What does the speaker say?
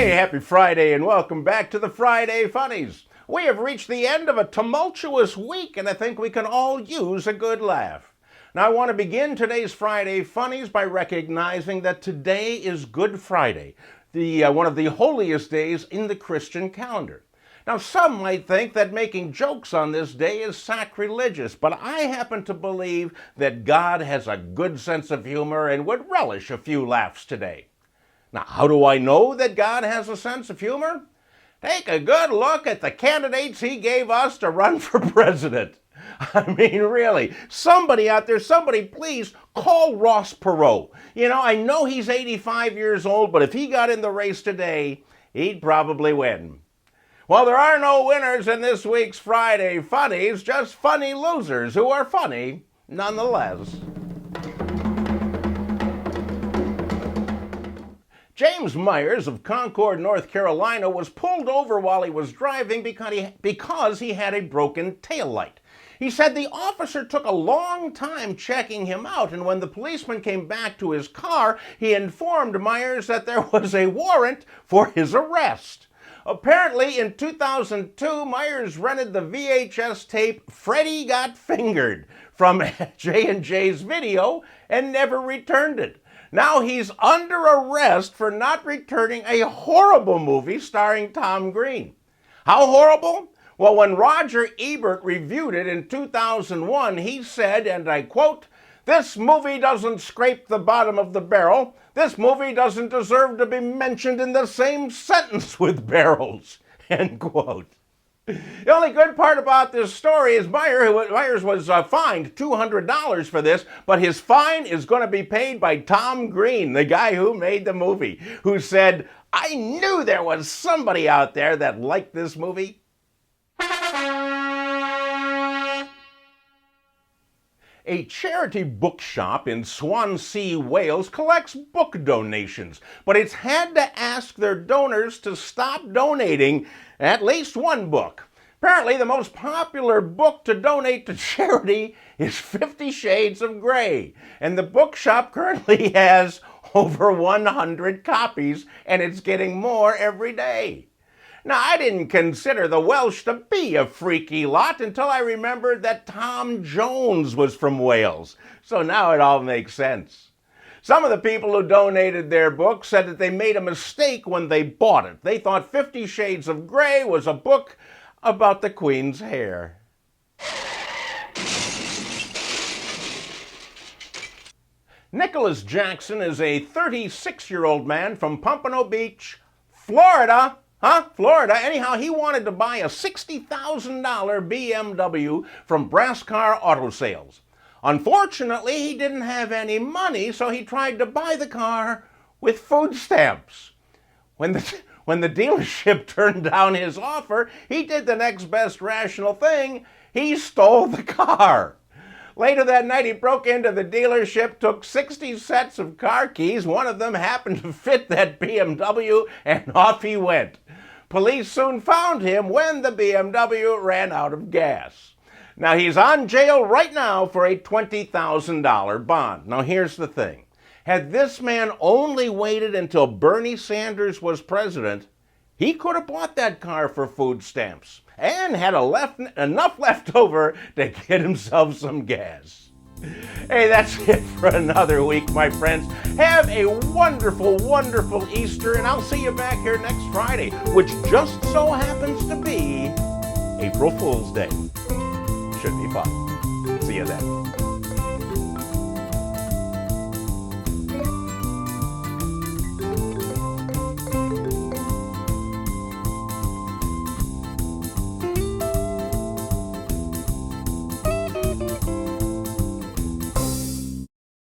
Hey, happy Friday and welcome back to the Friday Funnies. We have reached the end of a tumultuous week and I think we can all use a good laugh. Now I want to begin today's Friday Funnies by recognizing that today is Good Friday, one of the holiest days in the Christian calendar. Now some might think that making jokes on this day is sacrilegious, but I happen to believe that God has a good sense of humor and would relish a few laughs today. Now, how do I know that God has a sense of humor? Take a good look at the candidates he gave us to run for president. I mean, really, somebody out there, somebody please call Ross Perot. I know he's 85 years old, but if he got in the race today, he'd probably win. Well, there are no winners in this week's Friday Funnies, just funny losers who are funny nonetheless. James Myers of Concord, North Carolina was pulled over while he was driving because he had a broken taillight. He said the officer took a long time checking him out, and when the policeman came back to his car, he informed Myers that there was a warrant for his arrest. Apparently, in 2002, Myers rented the VHS tape Freddy Got Fingered from J&J's video and never returned it. Now he's under arrest for not returning a horrible movie starring Tom Green. How horrible? Well, when Roger Ebert reviewed it in 2001, he said, and I quote, "This movie doesn't scrape the bottom of the barrel. This movie doesn't deserve to be mentioned in the same sentence with barrels," end quote. The only good part about this story is Myers was fined $200 for this, but his fine is going to be paid by Tom Green, the guy who made the movie, who said, "I knew there was somebody out there that liked this movie." A charity bookshop in Swansea, Wales collects book donations, but it's had to ask their donors to stop donating at least one book. Apparently, the most popular book to donate to charity is 50 Shades of Grey, and the bookshop currently has over 100 copies, and it's getting more every day. Now, I didn't consider the Welsh to be a freaky lot until I remembered that Tom Jones was from Wales. So now it all makes sense. Some of the people who donated their book said that they made a mistake when they bought it. They thought 50 Shades of Grey was a book about the Queen's hair. Nicholas Jackson is a 36-year-old man from Pompano Beach, Florida. Florida. Anyhow, he wanted to buy a $60,000 BMW from Brass Car Auto Sales. Unfortunately, he didn't have any money, so he tried to buy the car with food stamps. When the dealership turned down his offer, he did the next best rational thing. He stole the car. Later that night, he broke into the dealership, took 60 sets of car keys. One of them happened to fit that BMW, and off he went. Police soon found him when the BMW ran out of gas. Now, he's on jail right now for a $20,000 bond. Now, here's the thing. Had this man only waited until Bernie Sanders was president, he could have bought that car for food stamps and had enough left over to get himself some gas. Hey, that's it for another week, my friends. Have a wonderful, wonderful Easter, and I'll see you back here next Friday, which just so happens to be April Fool's Day. Should be fun. See you then.